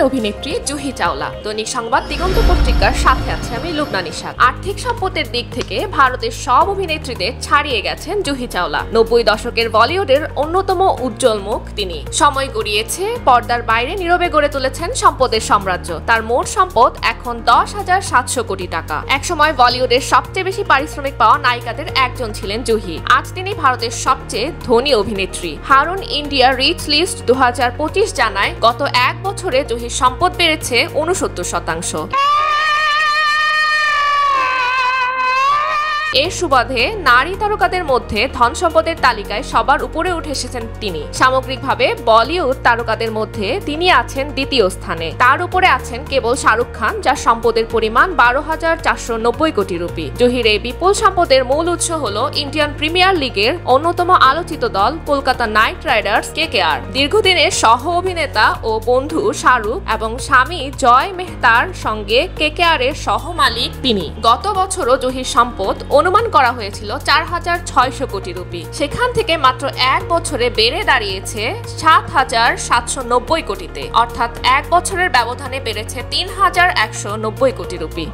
অভিনেত্রী জুহি চাওলা। দৈনিক সংবাদ দিগন্ত পত্রিকার সাথে আছে আমি লুবনা নিশাত। আর্থিক সম্পদের দিক থেকে ভারতের সব অভিনেত্রীদের ছাড়িয়ে গেছেন জুহি চাওলা। 90 দশকের বলিউডের অন্যতম উজ্জ্বল মুখ তিনি। সময় গড়িয়েছে, পর্দার বাইরে নীরবে গড়ে তুলেছেন সম্পদের সাম্রাজ্য। তার মোট সম্পদ এখন 10,700 কোটি টাকা। একসময় বলিউডের সবচেয়ে বেশি পারিশ্রমিক পাওয়া নায়িকাদের একজন ছিলেন জুহি। আজ তিনি ভারতের সবচেয়ে ধনী অভিনেত্রী। হারুন ইন্ডিয়া রিচ লিস্ট 2025 জানায় গত এক বছরে জুহির সম্পদ বেড়েছে 69%। এর সুবাদে নারী তারকাদের মধ্যে ধন সম্পদের তালিকায় সবার উপরে উঠে এসেছেন তিনি। সামগ্রিকভাবে বলিউড তারকাদের মধ্যে তিনি আছেন দ্বিতীয় স্থানে। তার উপরে আছেন কেবল শাহরুখ খান, যার সম্পদের পরিমাণ 12,490 কোটি রুপি। জুহির এই বিপুল সম্পদের মূল উৎস হল ইন্ডিয়ান প্রিমিয়ার লিগের অন্যতম আলোচিত দল কলকাতা নাইট রাইডার্স KKR। দীর্ঘদিনের সহ অভিনেতা ও বন্ধু শাহরুখ এবং স্বামী জয় মেহতার সঙ্গে KKR এর সহ মালিক তিনি। গত বছরও জুহির সম্পদ অনুমান করা হয়েছিল 4,600 কোটি রুপি। সেখান থেকে মাত্র এক বছরে বেড়ে দাঁড়িয়েছে 7,790 কোটিতে, অর্থাৎ এক বছরের ব্যবধানে বেড়েছে 3,190 কোটি রুপি।